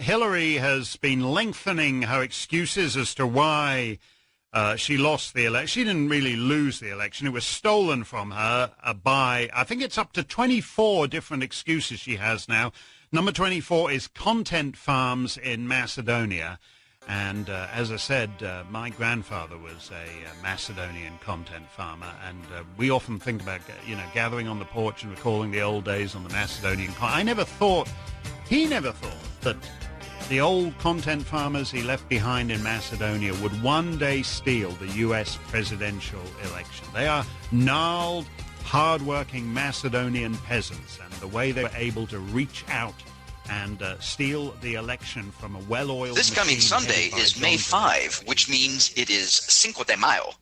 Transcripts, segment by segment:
Hillary has been lengthening her excuses as to why she lost the election. She didn't really lose the election. It was stolen from her by, I think it's up to 24 different excuses she has now. Number 24 is content farms in Macedonia. And as I said, my grandfather was a Macedonian content farmer, and we often think about, gathering on the porch and recalling the old days on the Macedonian. He never thought that the old content farmers he left behind in Macedonia would one day steal the U.S. presidential election. They are gnarled, hard-working Macedonian peasants, and the way they were able to reach out and steal the election from a well-oiled This coming Sunday is May 5, which means it is Cinco de Mayo.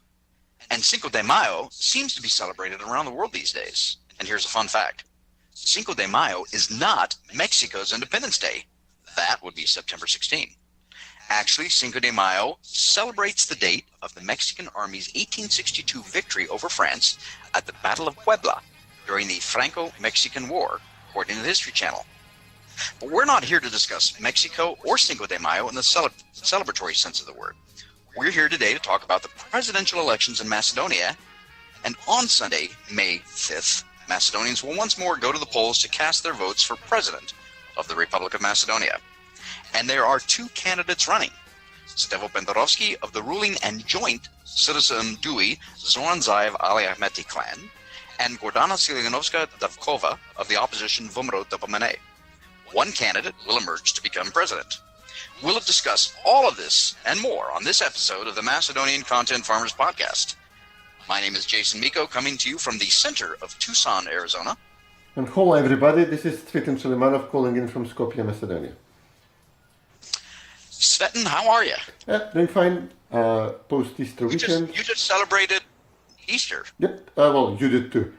And Cinco de Mayo seems to be celebrated around the world these days. And here's a fun fact. Cinco de Mayo is not Mexico's Independence Day. That would be September 16. Actually, Cinco de Mayo celebrates the date of the Mexican Army's 1862 victory over France at the Battle of Puebla during the Franco-Mexican War, according to the History Channel. But we're not here to discuss Mexico or Cinco de Mayo in the celebratory sense of the word. We're here today to talk about the presidential elections in Macedonia. And on Sunday, May 5th, Macedonians will once more go to the polls to cast their votes for president of the Republic of Macedonia. And there are two candidates running. Stevo Pendarovski of the ruling and joint Citizen Dui Zoran Zaev Ali Ahmeti clan, and Gordana Siljanovska Davkova of the opposition Vumro Dopamene. One candidate will emerge to become president. We'll discuss all of this and more on this episode of the Macedonian Content Farmers Podcast. My name is Jason Miko, coming to you from the center of Tucson, Arizona. And hello everybody, this is Cvetin calling in from Skopje, Macedonia. Cvetin, how are you? Doing fine. Post-Easter weekend. You just celebrated Easter. Yep, well, you did too.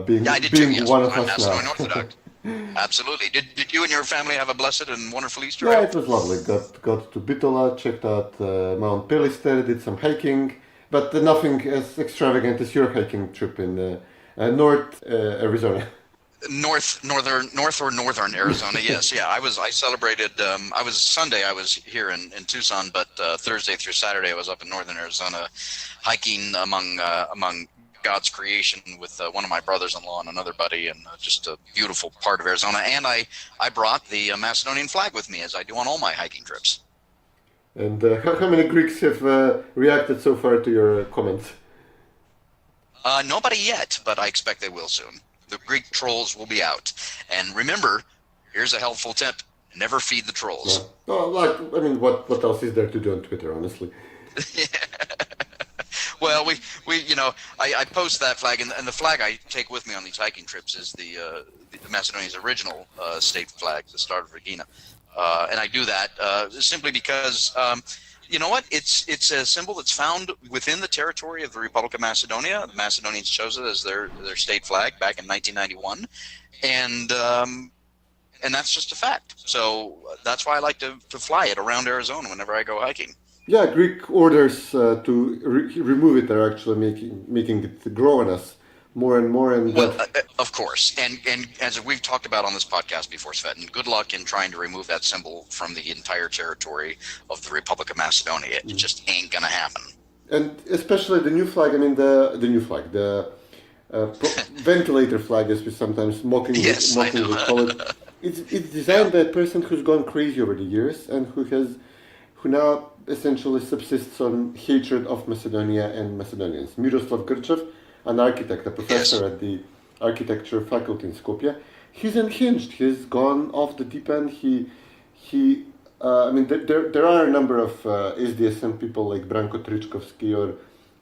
Being yeah, I did too, yes. One of I'm us Macedonian now. Orthodox. Absolutely. Did you and your family have a blessed and wonderful Easter? Yeah, it was lovely. Got to Bitola, checked out Mount Pelister, did some hiking, but nothing as extravagant as your hiking trip in North Arizona. Northern Arizona. Yes, yeah. I celebrated. Sunday. I was here in Tucson, but Thursday through Saturday I was up in northern Arizona, hiking among God's creation with one of my brothers-in-law and another buddy, and just a beautiful part of Arizona. And I brought the Macedonian flag with me, as I do on all my hiking trips. And how many Greeks have reacted so far to your comments? Nobody yet, but I expect they will soon. The Greek trolls will be out. And remember, here's a helpful tip: never feed the trolls. Yeah. Well, what else is there to do on Twitter, honestly? Well, I post that flag, and the flag I take with me on these hiking trips is the Macedonia's original state flag, the Star of Regina, and I do that simply because you know what? It's a symbol that's found within the territory of the Republic of Macedonia. The Macedonians chose it as their state flag back in 1991, and that's just a fact. So that's why I like to fly it around Arizona whenever I go hiking. Yeah, Greek orders to remove it are actually making it grow on us more and more. And well, of course, and as we've talked about on this podcast before, Cvetin, good luck in trying to remove that symbol from the entire territory of the Republic of Macedonia. It just ain't gonna happen. And especially the new flag. I mean, the new flag, the ventilator flag, as we sometimes mockingly call it. It's designed by a person who's gone crazy over the years and who now essentially subsists on hatred of Macedonia and Macedonians. Miroslav Grchev, an architect, a professor at the architecture faculty in Skopje, he's unhinged. He's gone off the deep end. There are a number of SDSM people like Branko Tričkovski or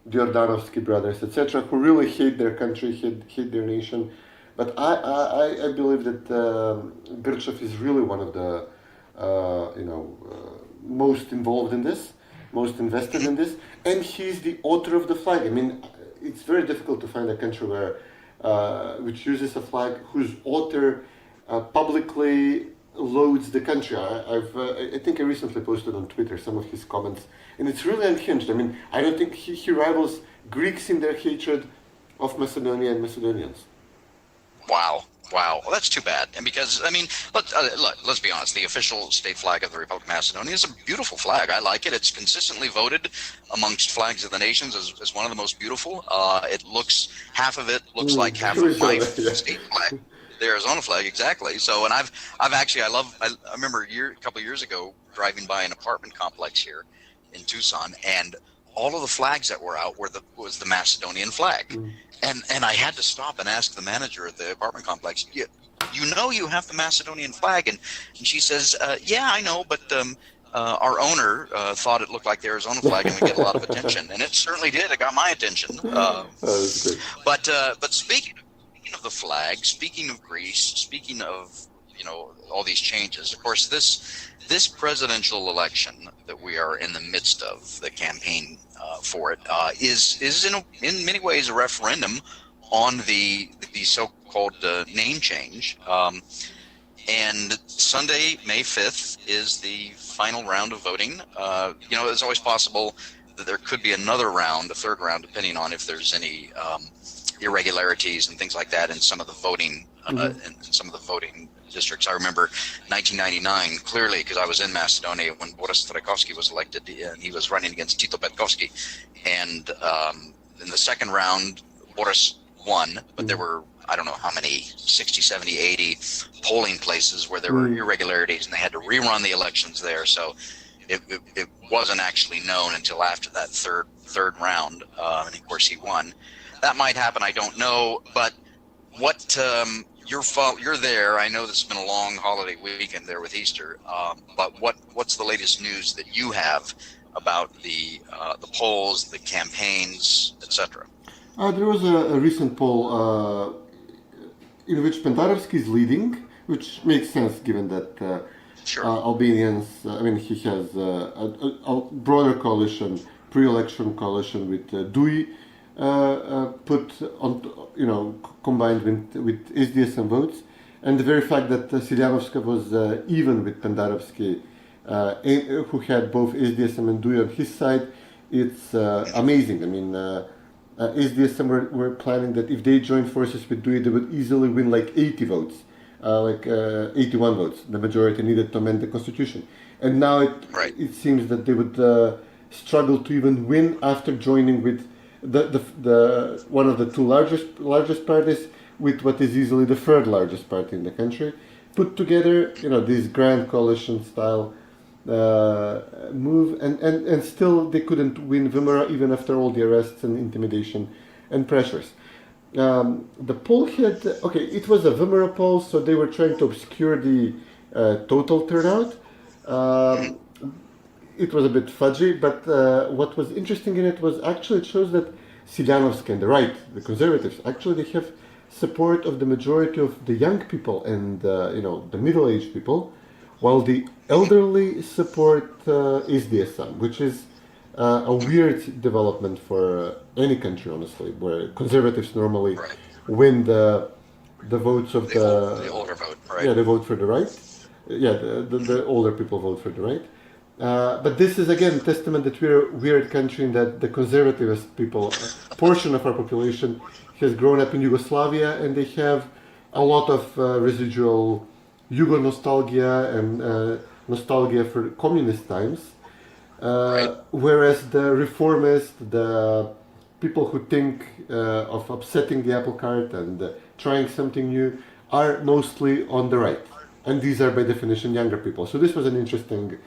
Jordanovski brothers, etc., who really hate their country, hate their nation. But I believe that Grchev is really one of the most involved in this, most invested in this, and he's the author of the flag. I mean, it's very difficult to find a country which uses a flag whose author publicly loads the country. I think I recently posted on Twitter some of his comments, and it's really unhinged. I mean, I don't think he rivals Greeks in their hatred of Macedonia and Macedonians. Wow. Wow, well, that's too bad. And because, I mean, let's be honest, the official state flag of the Republic of Macedonia is a beautiful flag. I like it. It's consistently voted amongst flags of the nations as one of the most beautiful. Half of it looks like half of my state flag, the Arizona flag, exactly. So, and I remember a couple of years ago driving by an apartment complex here in Tucson, and all of the flags that were out was the Macedonian flag. And I had to stop and ask the manager at the apartment complex, you have the Macedonian flag? And she says, yeah, I know, but our owner thought it looked like the Arizona flag and would get a lot of attention. And it certainly did. It got my attention. But speaking of the flag, speaking of Greece, speaking of, all these changes, of course, this presidential election that we are in the midst of, the campaign for it, is in many ways a referendum on the so-called name change. And Sunday, May 5th, is the final round of voting. It's always possible that there could be another round, a third round, depending on if there's any irregularities and things like that in some of the voting in some of the voting districts. I remember 1999 clearly because I was in Macedonia when Boris Trajkovski was elected, and he was running against Tito Petkovski. And in the second round, Boris won, but there were, I don't know how many, 60, 70, 80 polling places where there were irregularities, and they had to rerun the elections there. So it wasn't actually known until after that third round, and of course he won. That might happen, I don't know, but what you're there. I know this has been a long holiday weekend there with Easter, but what's the latest news that you have about the polls, the campaigns, etc.? There was a recent poll in which Pendarovski is leading, which makes sense given that Albanians. He has a broader coalition, pre-election coalition with DUI. Put on, combined with SDSM votes, and the very fact that Siljanovska was even with Pendarovski, who had both SDSM and DUI on his side, it's amazing. SDSM were planning that if they joined forces with DUI, they would easily win like 80 votes, 81 votes, the majority needed to amend the constitution. And now it seems that they would struggle to even win after joining with the one of the two largest parties with what is easily the third largest party in the country, put together this grand coalition style move, and still they couldn't win Vimera even after all the arrests and intimidation and pressures. The poll had it was a Vimera poll, so they were trying to obscure the total turnout. It was a bit fudgy, but what was interesting in it was actually it shows that Siljanovska and the right, the conservatives, actually they have support of the majority of the young people and the middle-aged people, while the elderly support SDSM, which is a weird development for any country, honestly, where conservatives normally win the votes of the older vote, right? Yeah, they vote for the right. Yeah, the older people vote for the right. But this is again testament that we're a weird country in that the conservativist people, portion of our population, has grown up in Yugoslavia, and they have a lot of residual Yugo nostalgia and nostalgia for communist times. Whereas the reformists, the people who think of upsetting the apple cart and trying something new, are mostly on the right, and these are by definition younger people. So this was an interesting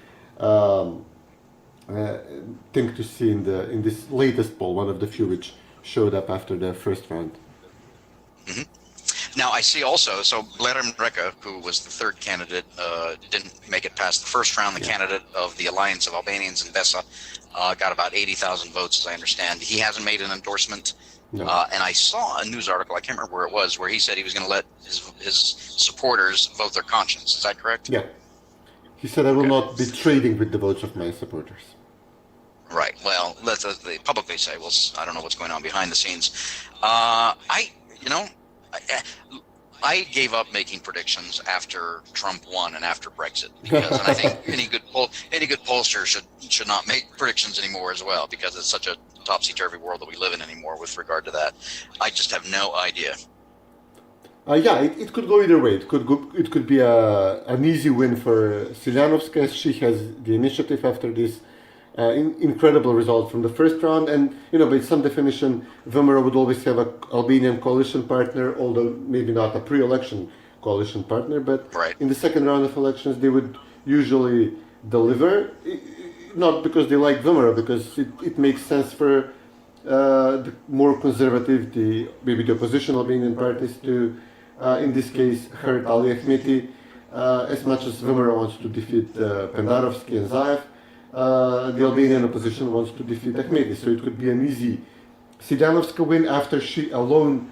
thing to see in this latest poll, one of the few which showed up after the first round. Mm-hmm. Now I see also, so Vladimir Reka, who was the third candidate, didn't make it past the first round. The candidate of the Alliance of Albanians in Vesa got about 80,000 votes, as I understand. He hasn't made an endorsement. No. And I saw a news article, I can't remember where it was, where he said he was going to let his supporters vote their conscience. Is that correct? Yeah. He said, I will not be trading with the votes of my supporters. Right. Well, they publicly say, well, I don't know what's going on behind the scenes. I gave up making predictions after Trump won and after Brexit, because and I think any good pollster should not make predictions anymore as well, because it's such a topsy-turvy world that we live in anymore with regard to that. I just have no idea. It could go either way. It could be an easy win for Siljanovska, as she has the initiative after this incredible result from the first round. And by some definition, VMRO would always have an Albanian coalition partner, although maybe not a pre-election coalition partner. But in the second round of elections, they would usually deliver, not because they like VMRO, because it makes sense for the more conservative, maybe the opposition Albanian parties to, in this case, hurt Ali Ahmeti, as much as VMRO wants to defeat Pendarovski and Zaev. The Albanian opposition wants to defeat Ahmeti, so it could be an easy Siljanovska win after she alone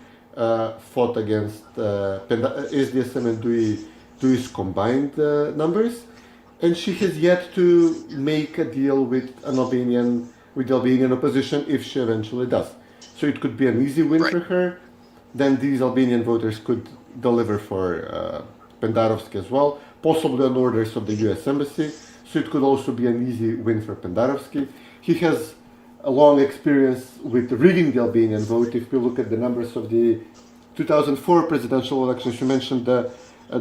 fought against SDSM and DUI's combined numbers, and she has yet to make a deal with the Albanian opposition if she eventually does. So it could be an easy win for her. Then these Albanian voters could deliver for Pendarovski as well, possibly on orders of the US Embassy. So it could also be an easy win for Pendarovski. He has a long experience with rigging the Albanian vote. If we look at the numbers of the 2004 presidential elections, you mentioned the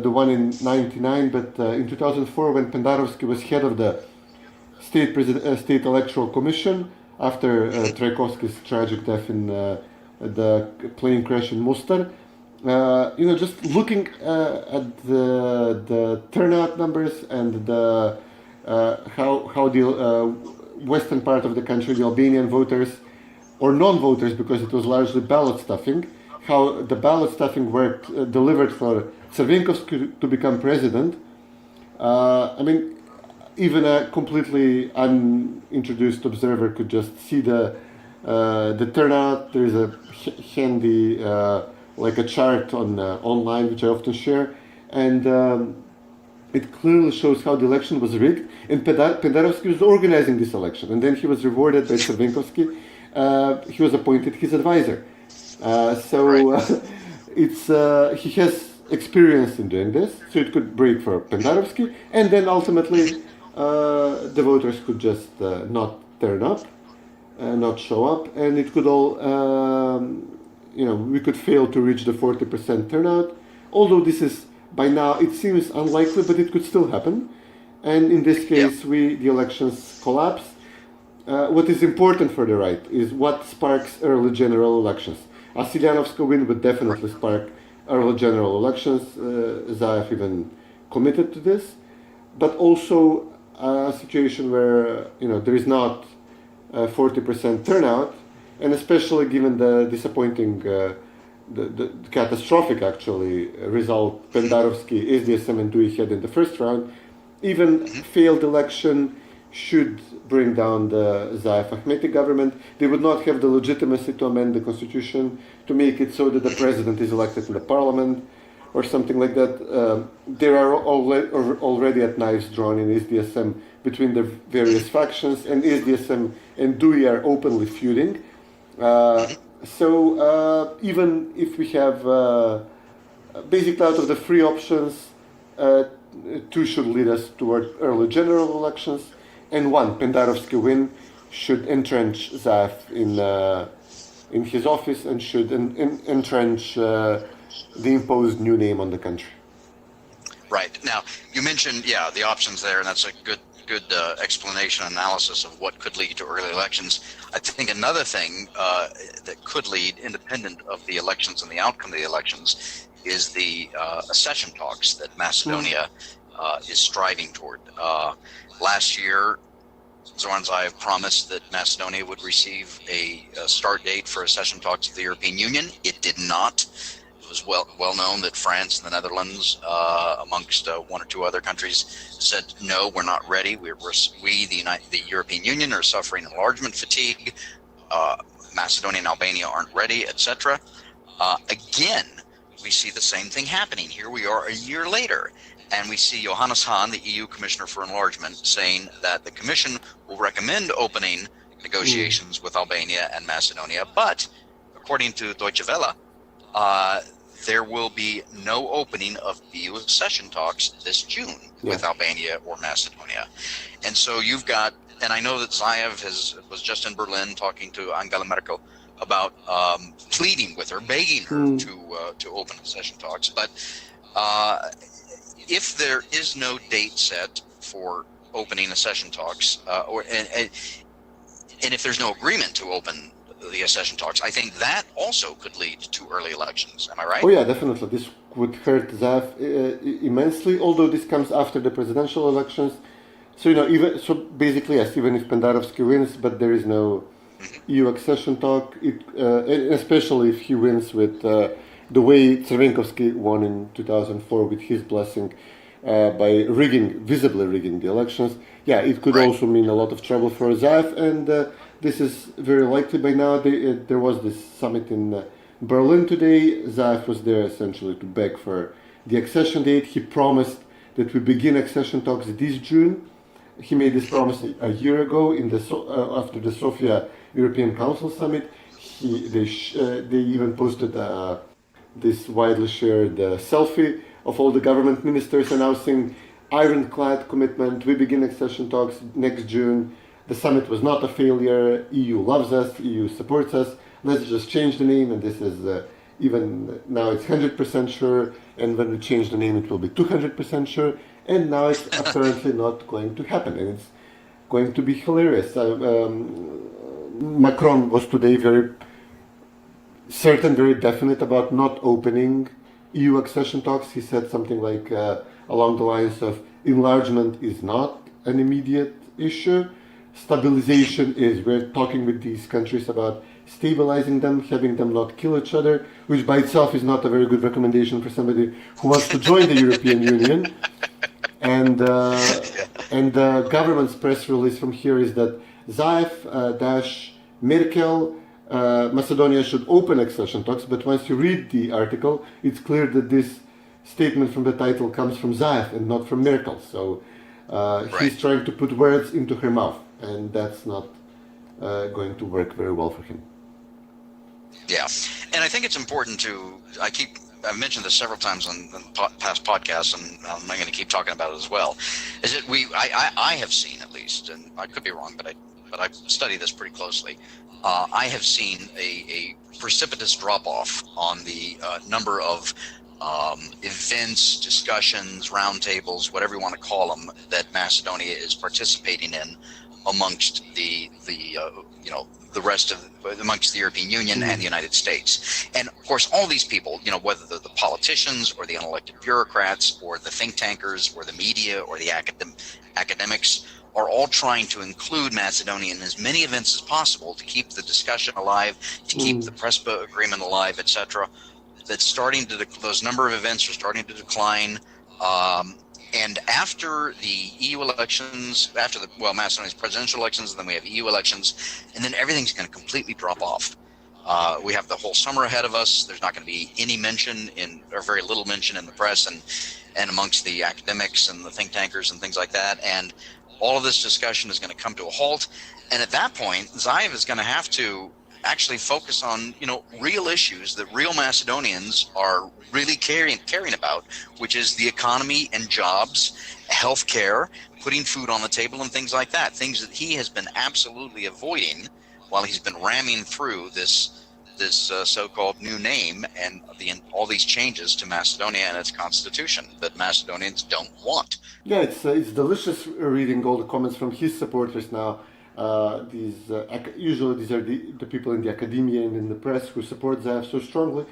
one in '99, but in 2004, when Pendarovski was head of the State Electoral Commission after Trajkovski's tragic death in the plane crash in Mostar, just looking at the turnout numbers and the how the western part of the country, the Albanian voters or non-voters, because it was largely ballot stuffing, how the ballot stuffing worked, delivered for Crvenkovski to become president. Even a completely unintroduced observer could just see the turnout. There is a handy like a chart on online, which I often share, and it clearly shows how the election was rigged. And Pendarovski was organizing this election, and then he was rewarded by Crvenkovski. He was appointed his advisor. He has experience in doing this, so it could break for Pendarovski, and then ultimately the voters could just not turn up, not show up, and it could all, we could fail to reach the 40% turnout. Although this is, by now, it seems unlikely, but it could still happen. And in this case, the elections collapse. What is important for the right is what sparks early general elections. A Siljanovska win would definitely spark early general elections. Zaev even committed to this. But also a situation where there is not 40% turnout, and especially given the disappointing, the catastrophic actually result Pendarovski, SDSM and DUI had in the first round, even failed election should bring down the Zaev Ahmeti government. They would not have the legitimacy to amend the constitution to make it so that the president is elected in the parliament or something like that. There are already at knives drawn in SDSM between the various factions, and SDSM and DUI are openly feuding. So even if we have basically out of the three options, two should lead us toward early general elections, and one, Pendarovski win, should entrench Zaev in his office and should entrench the imposed new name on the country. Right. Now, you mentioned, the options there, and that's a good explanation, analysis of what could lead to early elections. I think another thing that could lead, independent of the elections and the outcome of the elections, is the accession talks that Macedonia is striving toward. Last year, Zoran Zaev promised that Macedonia would receive a start date for accession talks with the European Union. It did not. It was well known that France and the Netherlands, amongst one or two other countries, said, no, we're not ready. The European Union, are suffering enlargement fatigue. Macedonia and Albania aren't ready, etc. Again, we see the same thing happening. Here we are a year later, and we see Johannes Hahn, the EU Commissioner for Enlargement, saying that the Commission will recommend opening negotiations with Albania and Macedonia, but according to Deutsche Welle, there will be no opening of EU accession talks this June with Albania or Macedonia. And so you've got, and I know that Zaev was just in Berlin talking to Angela Merkel about pleading with her, begging her to open accession talks. But if there is no date set for opening accession talks, and if there's no agreement to open the accession talks, I think that also could lead to early elections. Am I right? Oh yeah, definitely. This would hurt Zaev immensely, although this comes after the presidential elections. So, basically, yes, even if Pendarovsky wins, but there is no EU accession talk, especially if he wins with the way Crvenkovski won in 2004 with his blessing by visibly rigging the elections. Yeah, it could also mean a lot of trouble for Zaev, and this is very likely by now. There was this summit in Berlin today. Zaev was there essentially to beg for the accession date. He promised that we begin accession talks this June. He made this promise a year ago after the Sofia European Council summit. They even posted this widely shared selfie of all the government ministers announcing ironclad commitment. We begin accession talks next June. The summit was not a failure. EU loves us. EU supports us. Let's just change the name. And this is even now it's 100% sure. And when we change the name, it will be 200% sure. And now it's apparently not going to happen. And it's going to be hilarious. Macron was today very certain, very definite about not opening EU accession talks. He said something like along the lines of enlargement is not an immediate issue. Stabilization is, we're talking with these countries about stabilizing them, having them not kill each other, which by itself is not a very good recommendation for somebody who wants to join the European Union. And the government's press release from here is that Zaev Merkel, Macedonia should open accession talks, but once you read the article, it's clear that this statement from the title comes from Zaev and not from Merkel. So he's trying to put words into her mouth, and that's not going to work very well for him. Yeah, and I think it's important I've mentioned this several times on past podcasts, and I'm going to keep talking about it as well, is that I have seen, at least, and I could be wrong, but I've studied this pretty closely. I have seen a precipitous drop-off on the number of events, discussions, roundtables, whatever you want to call them, that Macedonia is participating in amongst the rest of amongst the European Union and the United States. And of course, all these people, whether they're the politicians or the unelected bureaucrats or the think tankers or the media or the academics, are all trying to include Macedonia in as many events as possible to keep the discussion alive, to keep the Prespa agreement alive, etc. Those number of events are starting to decline. And after the EU elections, Macedonia's presidential elections, and then we have EU elections, and then everything's going to completely drop off. We have the whole summer ahead of us. There's not going to be any mention or very little mention in the press and amongst the academics and the think tankers and things like that. And all of this discussion is going to come to a halt. And at that point, Zaev is going to have to actually focus on, real issues that real Macedonians are really caring about, which is the economy and jobs, healthcare, putting food on the table and things like that, things that he has been absolutely avoiding while he's been ramming through this so-called new name and all these changes to Macedonia and its constitution that Macedonians don't want. Yeah, it's delicious reading all the comments from his supporters now. Usually these are the people in the academia and in the press who support Zaev so strongly.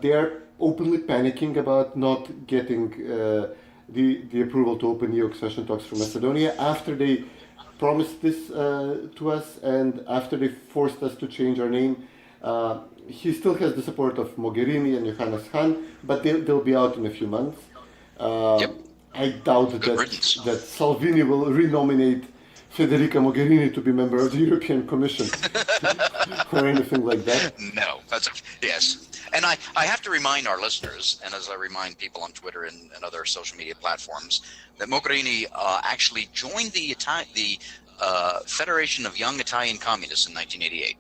They are openly panicking about not getting the approval to open EU accession talks for Macedonia after they promised this to us and after they forced us to change our name. He still has the support of Mogherini and Johannes Hahn, but they'll be out in a few months. I doubt that Salvini will renominate Federica Mogherini to be member of the European Commission or anything like that. No, yes. And I have to remind our listeners, and as I remind people on Twitter and other social media platforms, that Mogherini actually joined the Federation of Young Italian Communists in 1988.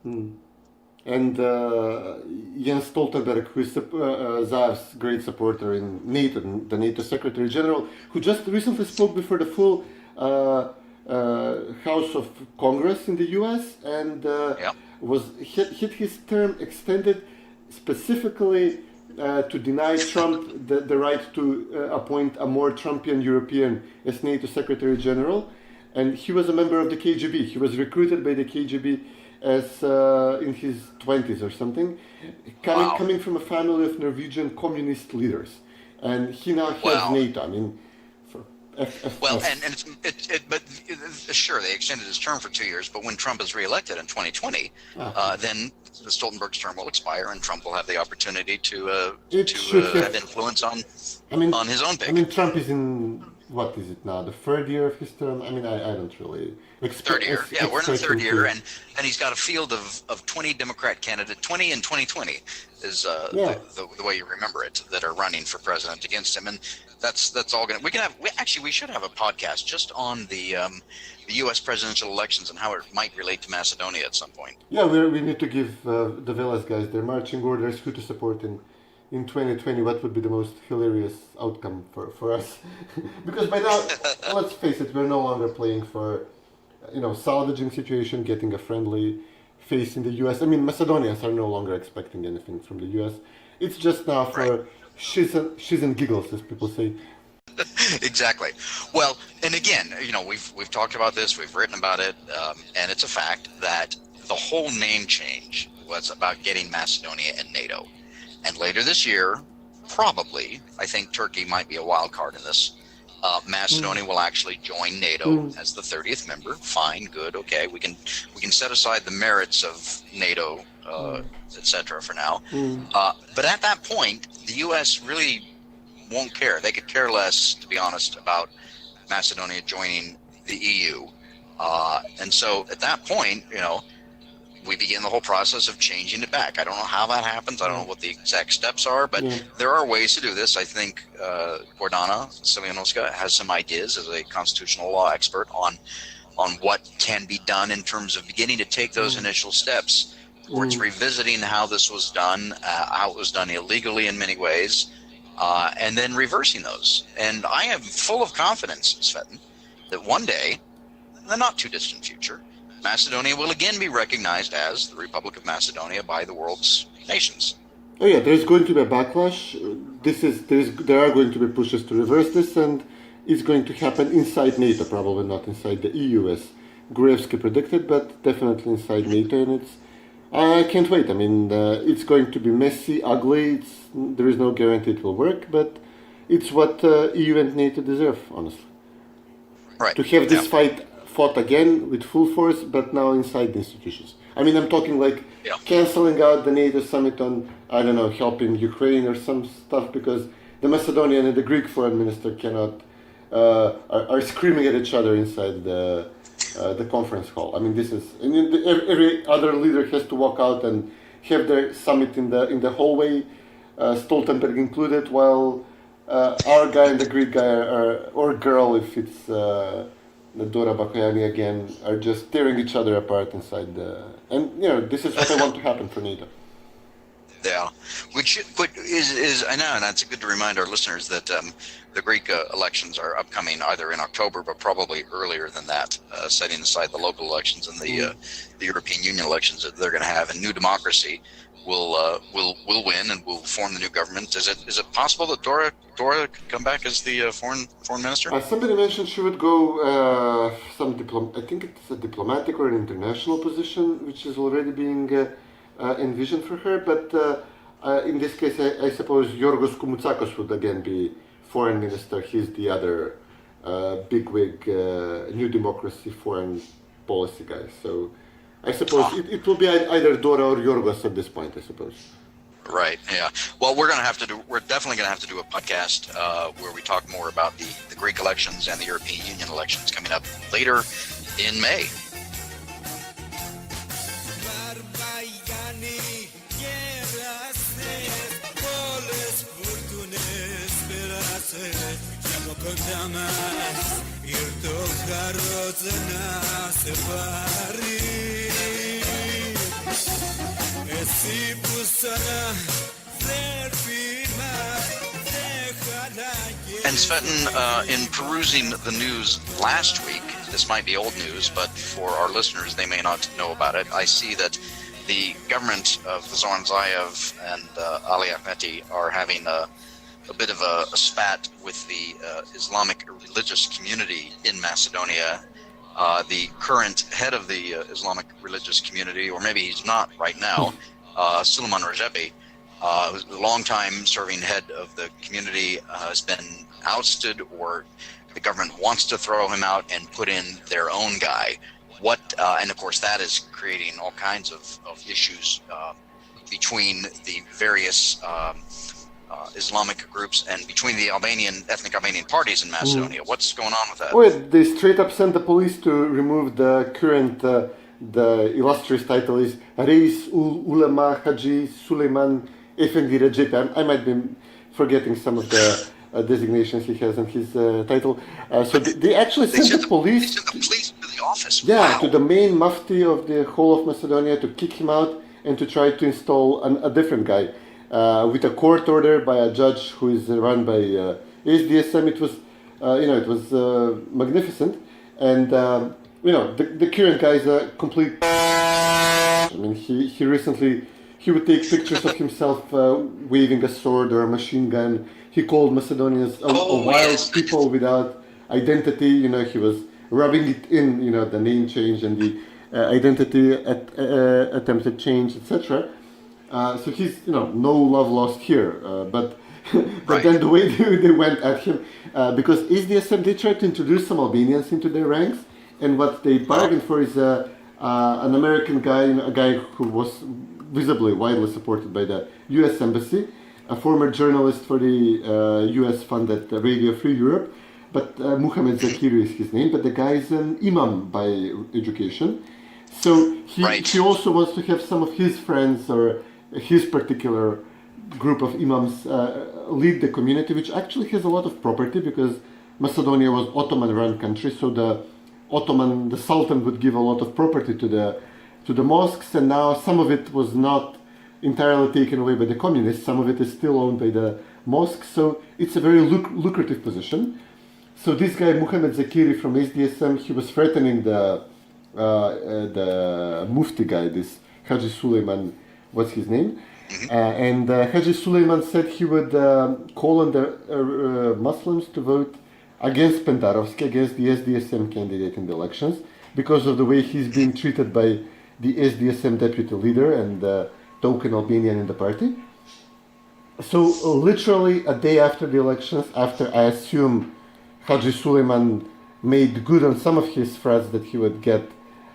And Jens Stoltenberg, who is Zaev's great supporter in NATO, the NATO Secretary General, who just recently spoke before the full House of Congress in the U.S. and hit his term extended specifically to deny Trump the right to appoint a more Trumpian European as NATO Secretary General. And he was a member of the KGB. He was recruited by the KGB as in his 20s or something, coming from a family of Norwegian communist leaders. And he now heads NATO. I mean, but sure, they extended his term for 2 years, but when Trump is reelected in 2020, then Stoltenberg's term will expire, and Trump will have the opportunity to have influence on his own pick. I mean, Trump is in, what is it now, the third year of his term? I mean, I don't really expect... Third year, we're in the third year, and he's got a field of 20 Democrat candidates, 20 in 2020 is the way you remember it, that are running for president against him, and that's all going to... We should have a podcast just on the U.S. presidential elections and how it might relate to Macedonia at some point. Yeah, we need to give the Velas guys their marching orders, who to support in 2020, what would be the most hilarious outcome for us. Because by now, let's face it, we're no longer playing for, salvaging situation, getting a friendly face in the U.S. I mean, Macedonians are no longer expecting anything from the U.S. It's just now for shiz and giggles, as people say. Exactly. Well, and again, we've talked about this, we've written about it, and it's a fact that the whole name change was about getting Macedonia in NATO. And later this year, probably, I think Turkey might be a wild card in this. Macedonia will actually join NATO as the 30th member. Fine, good, okay. We can set aside the merits of NATO, etc. for now. But at that point, the U.S. really won't care. They could care less, to be honest, about Macedonia joining the EU. And so at that point, we begin the whole process of changing it back. I don't know how that happens. I don't know what the exact steps are, but there are ways to do this. I think Gordana Siljanovska has some ideas as a constitutional law expert on what can be done in terms of beginning to take those initial steps towards revisiting how this was done, how it was done illegally in many ways, and then reversing those. And I am full of confidence, Cvetin, that one day, in the not too distant future, Macedonia will again be recognized as the Republic of Macedonia by the world's nations. Oh yeah, there's going to be a backlash. There are going to be pushes to reverse this, and it's going to happen inside NATO, probably not inside the EU, as Gruevski predicted, but definitely inside NATO. And I can't wait. I mean, it's going to be messy, ugly. There is no guarantee it will work, but it's what EU and NATO deserve, honestly. Right. To have this fight fought again with full force, but now inside the institutions. I mean, I'm talking like canceling out the NATO summit on, I don't know, helping Ukraine or some stuff, because the Macedonian and the Greek foreign minister cannot, are screaming at each other inside the conference hall. I mean, this is, and every other leader has to walk out and have their summit in the hallway, Stoltenberg included, while our guy and the Greek guy or girl, if it's the Dora Bakoyani again, are just tearing each other apart inside and this is what I want to happen for NATO. Yeah, which is I know, and that's good to remind our listeners that the Greek elections are upcoming either in October, but probably earlier than that, setting aside the local elections and the European Union elections that they're going to have. And New Democracy will win and will form the new government. Is it possible that Dora could come back as the foreign minister? Somebody mentioned she would go I think it's a diplomatic or an international position, which is already being envisioned for her. But in this case, I suppose Yorgos Koumoutsakos would again be foreign minister. He's the other bigwig New Democracy foreign policy guy. So I suppose it will be either Dora or Yorgos at this point, I suppose. Right. Yeah. Well, we're definitely going to have to do a podcast where we talk more about the Greek elections and the European Union elections coming up later in May. And Cvetin, in perusing the news last week, this might be old news, but for our listeners, they may not know about it. I see that the government of Zoran Zaev and Ali Ahmeti are having a bit of a spat with the Islamic Religious Community in Macedonia. The current head of the Islamic Religious Community, or maybe he's not right now, Suleyman Rejepi, who's a longtime serving head of the community, has been ousted, or the government wants to throw him out and put in their own guy. And of course that is creating all kinds of issues between the various Islamic groups and between the ethnic Albanian parties in Macedonia. What's going on with that? Well, they straight up sent the police to remove the current, the illustrious title is Reis Ulema Haji Suleyman Efendi Rejepi. I might be forgetting some of the designations he has in his title. So they actually sent the police. They sent the police to the office. Yeah, wow. To the main mufti of the whole of Macedonia to kick him out and to try to install a different guy. With a court order by a judge who is run by SDSM. It was, it was magnificent, and the current guy is a complete. I mean, he recently would take pictures of himself waving a sword or a machine gun. He called Macedonians wild people without identity. He was rubbing it in. The name change and the identity attempted change, etc. So he's, no love lost here, but right. Then the way they went at him, because SDSM, they tried to introduce some Albanians into their ranks, and what they bargained for is an American guy, a guy who was visibly widely supported by the U.S. Embassy, a former journalist for the U.S.-funded Radio Free Europe, but Muhammad Zakiri is his name, but the guy is an imam by education, so he also wants to have some of his friends or his particular group of imams lead the community, which actually has a lot of property because Macedonia was Ottoman-run country, so the Sultan would give a lot of property to the mosques, and now some of it was not entirely taken away by the communists, some of it is still owned by the mosques, so it's a very lucrative position. So this guy, Muhammad Zakiri from SDSM, he was threatening the Mufti guy, this Haji Suleyman, what's his name? And Haji Suleyman said he would call on the Muslims to vote against Pendarovski, against the SDSM candidate in the elections, because of the way he's being treated by the SDSM deputy leader and token Albanian in the party. So literally a day after the elections, after I assume Haji Suleyman made good on some of his threats that he would get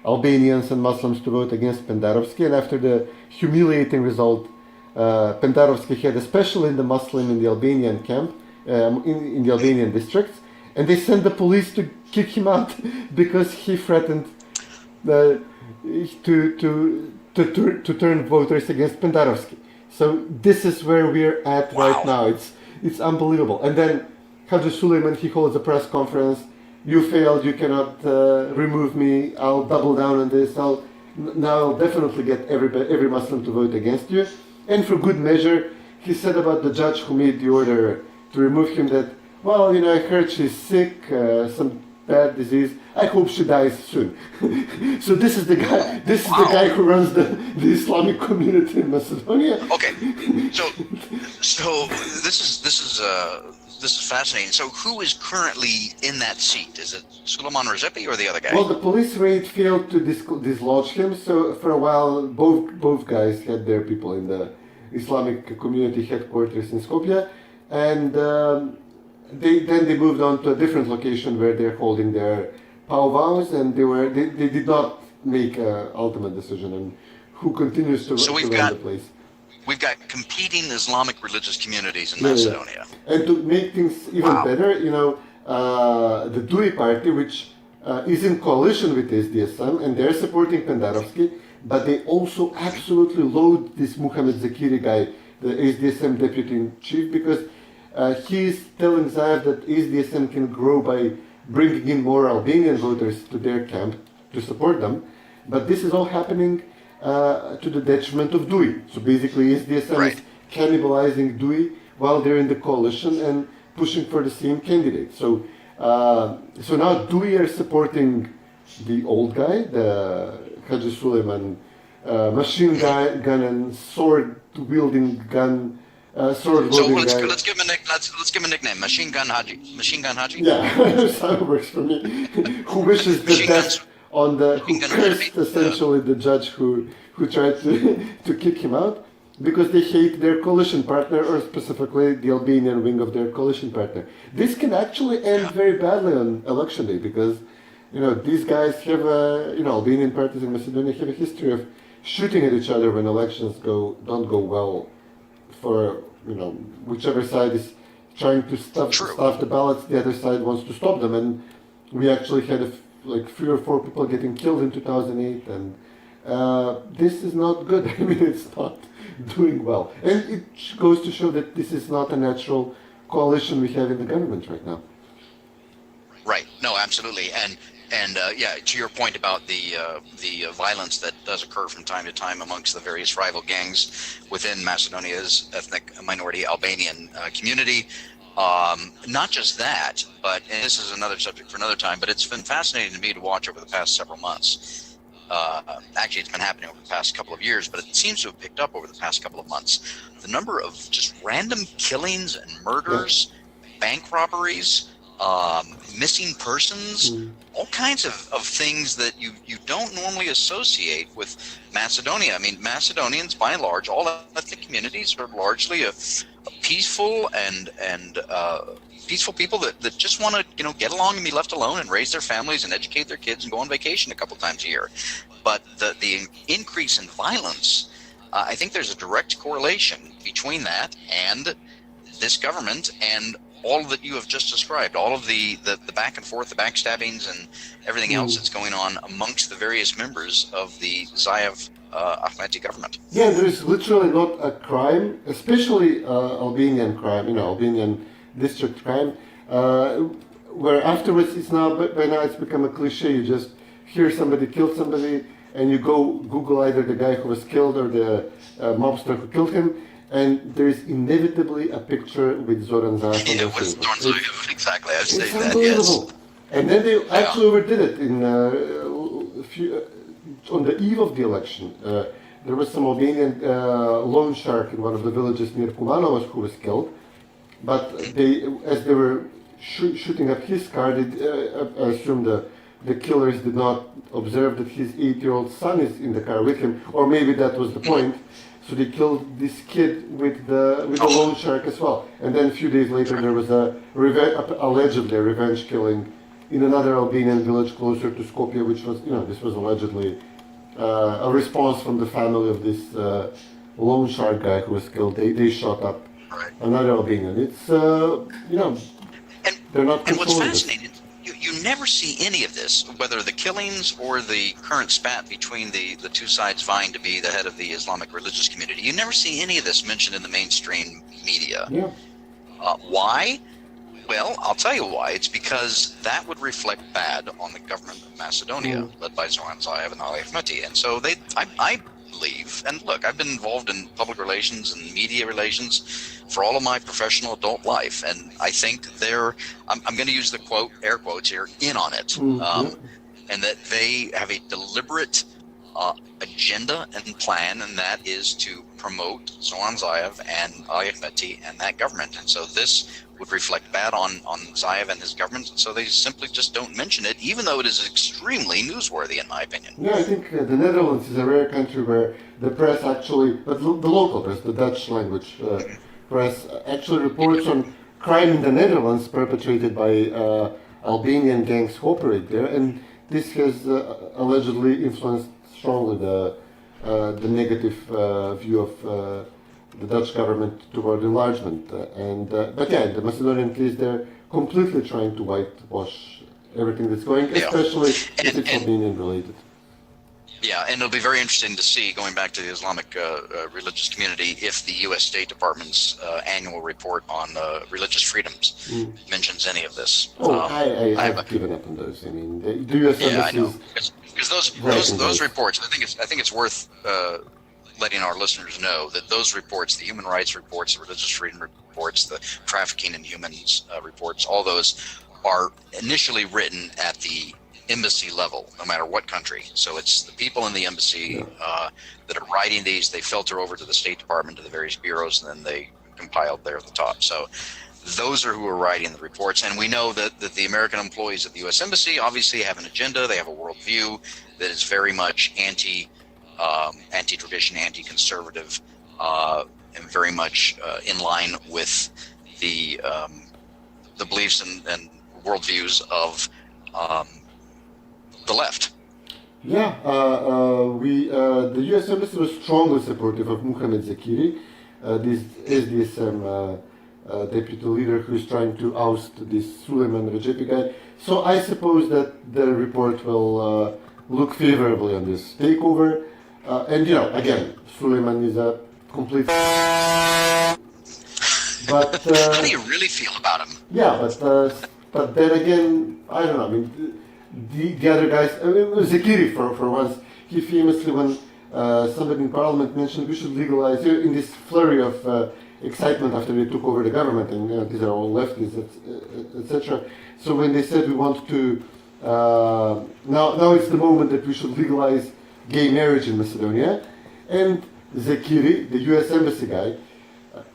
Albanians and Muslims to vote against Pendarovski, and after the humiliating result Pendarovski had, especially in the Muslim in the Albanian camp, in the Albanian districts, and they sent the police to kick him out because he threatened to turn voters against Pendarovski. So this is where we're at right now. It's unbelievable. And then Haji Suleyman, he holds a press conference. You failed, you cannot remove me, I'll double down on this, I'll definitely get every Muslim to vote against you. And for good measure, he said about the judge who made the order to remove him that, well, I heard she's sick, some bad disease, I hope she dies soon. So this is the guy, the guy who runs the Islamic community in Macedonia. Okay, so this is fascinating. So who is currently in that seat? Is it Suleyman Rejepi or the other guy? Well, the police raid failed to dislodge him, so for a while both guys had their people in the Islamic community headquarters in Skopje, and they moved on to a different location where they're holding their powwows, and they did not make an ultimate decision on who continues to run the place. We've got competing Islamic religious communities in Macedonia. Yeah. And to make things even better, the DUI party, which is in coalition with SDSM, and they're supporting Pendarovski, but they also absolutely load this Muhammad Zakiri guy, the SDSM deputy in chief, because he's telling Zaev that SDSM can grow by bringing in more Albanian voters to their camp to support them. But this is all happening to the detriment of DUI. So basically SDSM is cannibalizing DUI while they're in the coalition and pushing for the same candidate. So now DUI are supporting the old guy, the Haji Suleyman machine gun and sword wielding gun. Sword So wielding guy. let's give him a nickname. Machine Gun Haji. Machine Gun Haji. Yeah, that's how it works for me. Who wishes the death on the who cursed essentially the judge who tried to kick him out because they hate their coalition partner, or specifically the Albanian wing of their coalition partner. This can actually end very badly on election day because these guys have Albanian parties in Macedonia have a history of shooting at each other when elections don't go well for whichever side is trying to stuff the ballots, the other side wants to stop them, and we actually had 3 or 4 people getting killed in 2008, and this is not good. I mean, it's not doing well, and it goes to show that this is not a natural coalition we have in the government right now. Right. No, absolutely, and to your point about the violence that does occur from time to time amongst the various rival gangs within Macedonia's ethnic minority Albanian community. Not just that, but, and this is another subject for another time, but it's been fascinating to me to watch over the past several months. Actually, it's been happening over the past couple of years, but it seems to have picked up over the past couple of months. The number of just random killings and murders, bank robberies, missing persons, all kinds of things that you don't normally associate with Macedonia. I mean, Macedonians, by and large, all ethnic communities are largely a peaceful and peaceful people that just want to get along and be left alone and raise their families and educate their kids and go on vacation a couple times a year. But the increase in violence, I think there's a direct correlation between that and this government and all that you have just described, all of the back and forth, the backstabbings and everything else that's going on amongst the various members of the Zaev Ahmeti government. Yeah, there's literally not a crime, especially Albanian crime, Albanian district crime, where afterwards by now it's become a cliche. You just hear somebody killed somebody and you go Google either the guy who was killed or the mobster who killed him, and there's inevitably a picture with Zoran Zaev. Yeah, with Zoran Zaev, exactly. I've it's said unbelievable. That, yes. And then they actually overdid it in on the eve of the election. There was some Albanian loan shark in one of the villages near Kumanovas who was killed, but as they were shooting up his car, I assume the killers did not observe that his 8-year-old son is in the car with him, or maybe that was the point. So they killed this kid with the loan shark as well. And then a few days later, there was allegedly a revenge killing in another Albanian village closer to Skopje, which was, this was allegedly a response from the family of this loan shark guy who was killed. They shot up another Albanian. It's, they're not controlling and what's fascinating, you never see any of this, whether the killings or the current spat between the two sides vying to be the head of the Islamic Religious Community. You never see any of this mentioned in the mainstream media. Yeah. Why? Well, I'll tell you why. It's because that would reflect bad on the government of Macedonia, led by Zoran Zaev and Ali Ahmeti. And so I believe, and look, I've been involved in public relations and media relations for all of my professional adult life, and I think I'm going to use the quote, air quotes here, in on it, and that they have a deliberate agenda and plan, and that is to promote Zoran Zaev and Ali Ahmeti and that government. And so this would reflect bad on Zaev and his government, so they simply just don't mention it, even though it is extremely newsworthy, in my opinion. Yeah, I think the Netherlands is a rare country where the press actually, but the local press, the Dutch language press, actually reports on crime in the Netherlands perpetrated by Albanian gangs who operate there, and this has allegedly influenced strongly the negative view of the Dutch government toward enlargement. But yeah, the Macedonian case, they're completely trying to whitewash everything that's going, especially if it's Albanian related. Yeah, and it'll be very interesting to see, going back to the Islamic Religious Community, if the U.S. State Department's annual report on religious freedoms mentions any of this. I've given up on those. I mean, the U.S. I know, because those reports, I think it's worth letting our listeners know that those reports, the human rights reports, the religious freedom reports, the trafficking in humans reports, all those are initially written at the embassy level, no matter what country. So it's the people in the embassy that are writing these. They filter over to the State Department, to the various bureaus, and then they compiled there at the top. So those are who are writing the reports. And we know that the American employees at the U.S. Embassy obviously have an agenda. They have a worldview that is very much anti-tradition, anti-conservative, and very much in line with the beliefs and worldviews of the left. Yeah, the U.S. Embassy was strongly supportive of Muhammad Zakiri, this SDSM deputy leader who is trying to oust this Suleiman Rajepi guy. So I suppose that the report will look favorably on this takeover. And again, Suleiman is a complete. But how do you really feel about him? Yeah, but then again, I don't know. I mean, the other guys, Zakiri for once, he famously, when somebody in parliament mentioned we should legalize, in this flurry of excitement after they took over the government, and these are all lefties, etc. So when they said we want to, now it's the moment that we should legalize gay marriage in Macedonia, and Zakiri, the U.S. Embassy guy,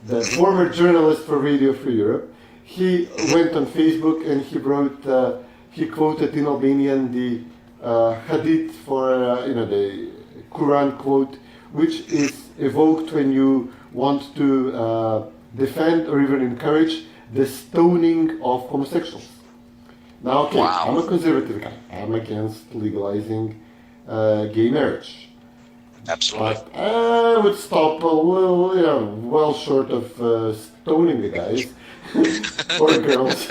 the former journalist for Radio Free Europe, he went on Facebook and he wrote, he quoted in Albanian the hadith for, the Quran quote, which is evoked when you want to defend or even encourage the stoning of homosexuals. Now, okay, wow. I'm a conservative guy. I'm against legalizing gay marriage. Absolutely. But I would stop a little, well short of stoning the guys or girls.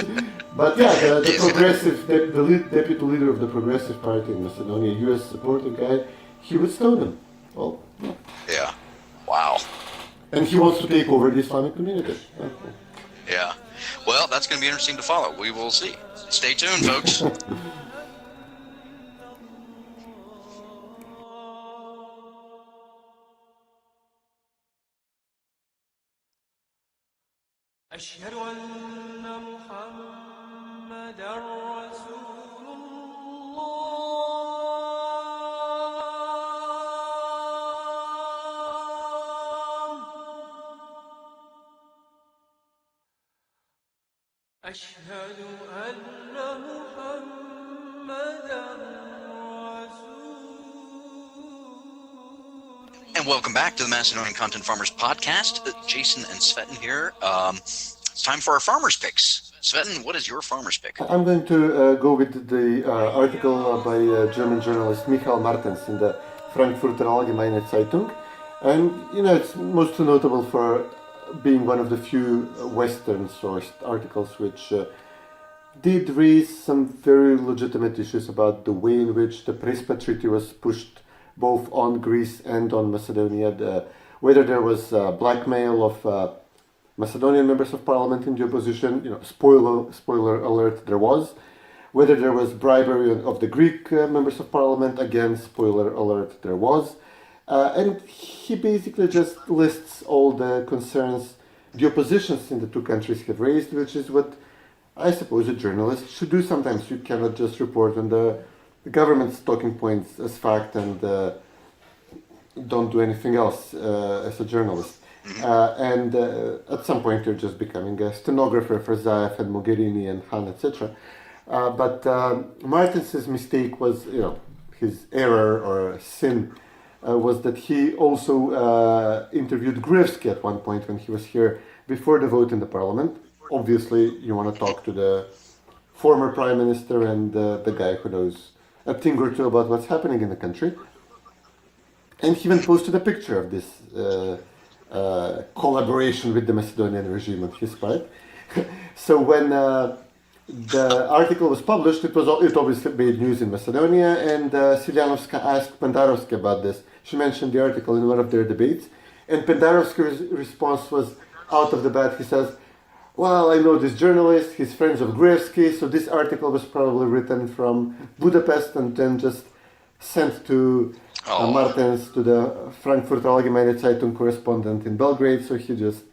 But yeah, the progressive, the deputy leader of the Progressive Party in Macedonia, U.S. supported guy, he would stone him. Well, yeah. Yeah. Wow. And he wants to take over the Islamic community. Yeah. Well, that's going to be interesting to follow. We will see. Stay tuned, folks. أشهد أن محمدًا رسول الله أشهد أن محمدًا And welcome back to the Macedonian Content Farmers Podcast. Jason and Cvetin here. It's time for our farmers picks. Cvetin, what is your farmers pick? I'm going to go with the article by German journalist Michael Martens in the Frankfurter Allgemeine Zeitung. And, it's most notable for being one of the few Western-sourced articles which did raise some very legitimate issues about the way in which the Prespa Treaty was pushed both on Greece and on Macedonia, whether there was blackmail of Macedonian members of parliament in the opposition, spoiler alert, there was, whether there was bribery of the Greek members of parliament, again, spoiler alert, there was, and he basically just lists all the concerns the oppositions in the two countries have raised, which is what I suppose a journalist should do sometimes. You cannot just report on the government's talking points as fact and don't do anything else as a journalist. And at some point you're just becoming a stenographer for Zaev and Mogherini and Han, etc. But Martens' mistake was, his error or sin was that he also interviewed Gruevski at one point when he was here before the vote in the parliament. Obviously, you want to talk to the former prime minister and the guy who knows a thing or two about what's happening in the country. And he even posted a picture of this collaboration with the Macedonian regime on his part. So when the article was published, it obviously made news in Macedonia, and Siljanovska asked Pendarovski about this. She mentioned the article in one of their debates, and Pendarovski's response was out of the bat. He says, well, I know this journalist, he's friends of Gruevski, so this article was probably written from Budapest and then just sent to Martens, to the Frankfurter Allgemeine Zeitung correspondent in Belgrade, so he just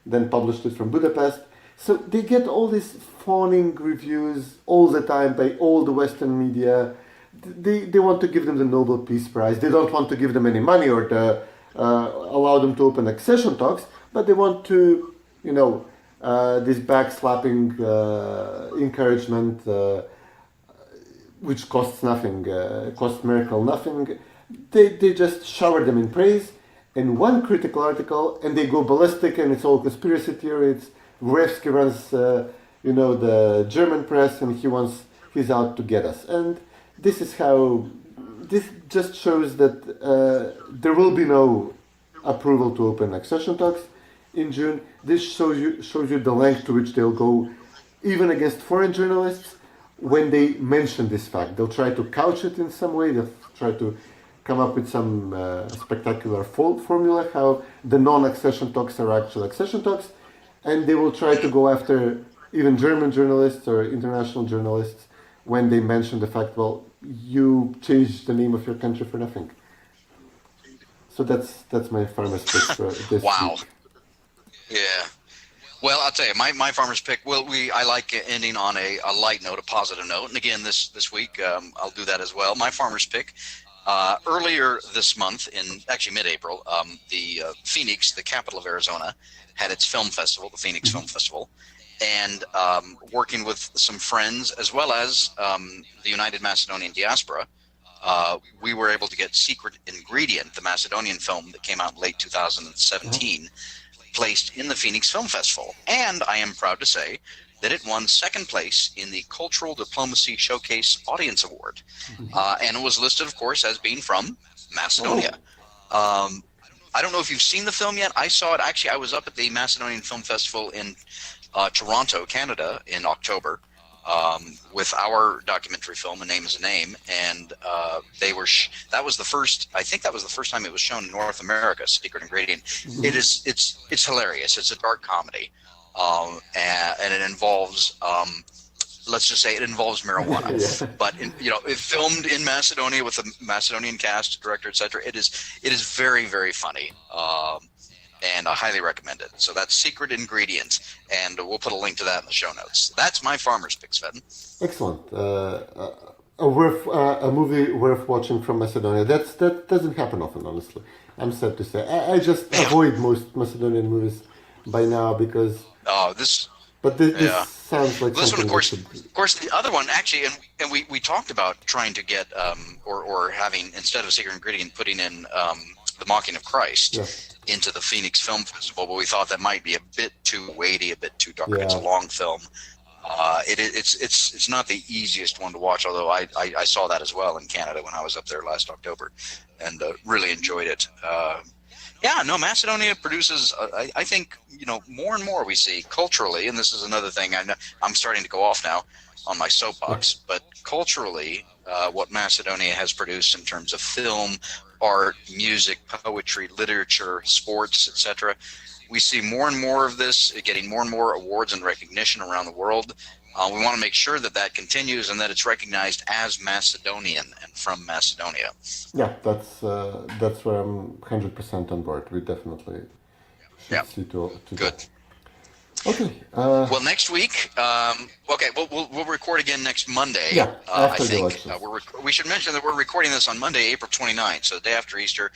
then published it from Budapest. So they get all these fawning reviews all the time by all the Western media. They want to give them the Nobel Peace Prize. They don't want to give them any money or to allow them to open accession talks, but they want to, this backslapping encouragement, which costs nothing, costs Merkel nothing. They just shower them in praise in one critical article, and they go ballistic, and it's all conspiracy theories. Gruevski runs, the German press, and he's out to get us. And this just shows that there will be no approval to open accession talks in June. This shows you the length to which they'll go, even against foreign journalists, when they mention this fact. They'll try to couch it in some way. They'll try to come up with some spectacular formula how the non-accession talks are actual accession talks, and they will try to go after even German journalists or international journalists when they mention the fact, well, you changed the name of your country for nothing. So that's my farmer's pick for this Wow. week. Yeah. Well, I'll tell you, my farmer's pick. Well, I like ending on a light note, a positive note. And again, this week, I'll do that as well. My farmer's pick. Earlier this month, in actually mid-April, the Phoenix, the capital of Arizona, had its film festival, the Phoenix Film Festival. And working with some friends, as well as the United Macedonian Diaspora, we were able to get Secret Ingredient, the Macedonian film that came out in late 2017, placed in the Phoenix Film Festival. And I am proud to say that it won second place in the Cultural Diplomacy Showcase Audience Award. And it was listed, of course, as being from Macedonia. I don't know if you've seen the film yet. I saw it. Actually, I was up at the Macedonian Film Festival in Toronto, Canada, in October, with our documentary film, A Name is a Name, and they were. That was the first. I think that was the first time it was shown in North America. Secret Ingredient. It's hilarious. It's a dark comedy, and it involves. Let's just say it involves marijuana, but it filmed in Macedonia with a Macedonian cast, director, etc. It is very, very funny. And I highly recommend it. So that's Secret Ingredient, and we'll put a link to that in the show notes. That's my farmer's pick, Cvetin. Excellent. A movie worth watching from Macedonia. That doesn't happen often, honestly. I'm sad to say. I just avoid most Macedonian movies by now because. This sounds like this one, something. of course, the other one actually, and we talked about trying to get or having, instead of Secret Ingredient, putting in The Mocking of Christ. Into the Phoenix Film Festival, but we thought that might be a bit too weighty, a bit too dark. It's a long film. It's not the easiest one to watch, although I saw that as well in Canada when I was up there last October, and really enjoyed it. Macedonia produces, I think, more and more we see culturally, and this is another thing. I'm starting to go off now on my soapbox, but culturally, what Macedonia has produced in terms of film, art, music, poetry, literature, sports, etc. We see more and more of this, getting more and more awards and recognition around the world. We want to make sure that continues and that it's recognized as Macedonian and from Macedonia. Yeah, that's where I'm 100% on board. We definitely should see to good. That. Okay. Well, next week, we'll record again next Monday. Yeah, after I think. The elections. We should mention that we're recording this on Monday, April 29th, so the day after Easter,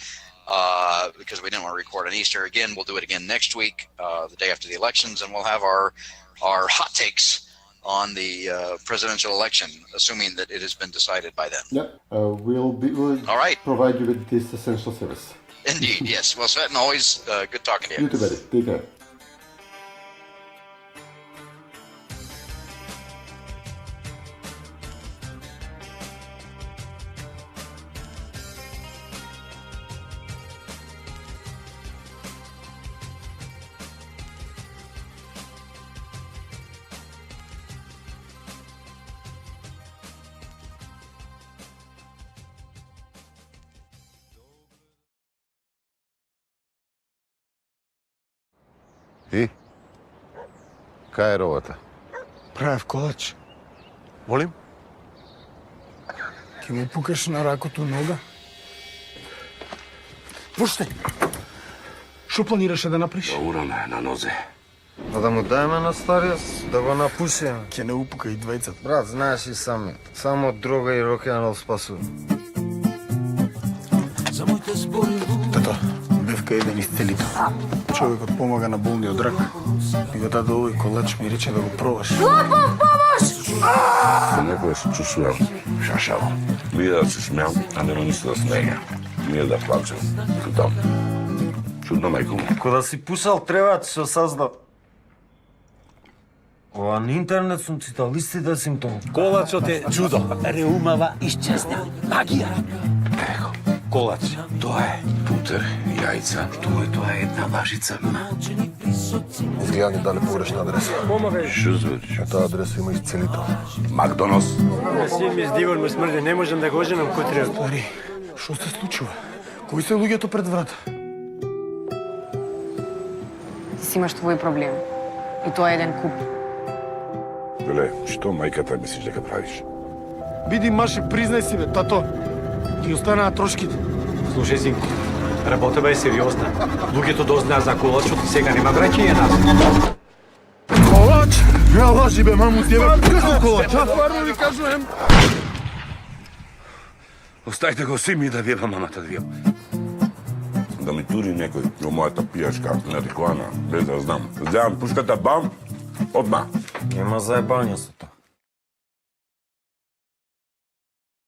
because we didn't want to record on Easter again. We'll do it again next week, the day after the elections, and we'll have our hot takes on the presidential election, assuming that it has been decided by then. Yep. We'll all right. Provide you with this essential service. Indeed, yes. Well, Cvetin, always good talking to you. You too, buddy. Take care. I? Kaj je rovata? Prav kolač. Molim? Ki mu pukaš na rakotu noga? Puštaj! Što planiraš da napriš? Ura me na noze. А да му дајме на старијас, да го напушиме. Ќе не упука и двајцата. Брат, знаеш и сами, само дрога и рок-н-рол спасува. Тато, бевка еден исцелител. Човекот помага на болни од рак. И го даде овој колач, ми рече да го пробаш. Некој се чувствувам шашаво. Вие да се смеам, а не мисля да смеја. Ние да плачем. Чудом. Чудно, мајко му. Кога си пушал треба ти се сазда. Ова на интернет сум читал истите симптоми. Колачот е чудо. Реумава исчезна. Магија. Еко, колач, тоа е. Путер, јајца. Тоа е една лажица. Изгледа дали погрешна адреса. Што звучи? На таа адреса има исцелител. Макдонос. Сим ми здивор ме смрди, не можам да го женам кој треба. Стари, што се случува? Кои се луѓето пред врата? Ти си имаш твој проблем. И тоа е еден куп. Леле, што мајката мислиш дека правиш? Биди маше, признај си бе, тато. Ти останаа трошките. Слушај, синко, работа е сериозна. Луѓето дознаа за колачот и сега нема враќање нас. Колач? Ја лажи бе, маму тебе. Како колач, а? Стварно ви кажувам. Оставите го си ми да вјеба мамата да вјеба. Да ми тури некој во мојата пијачка нарикоана, без да знам. Здевам пушката, бам, одма. Нема заебање со тоа.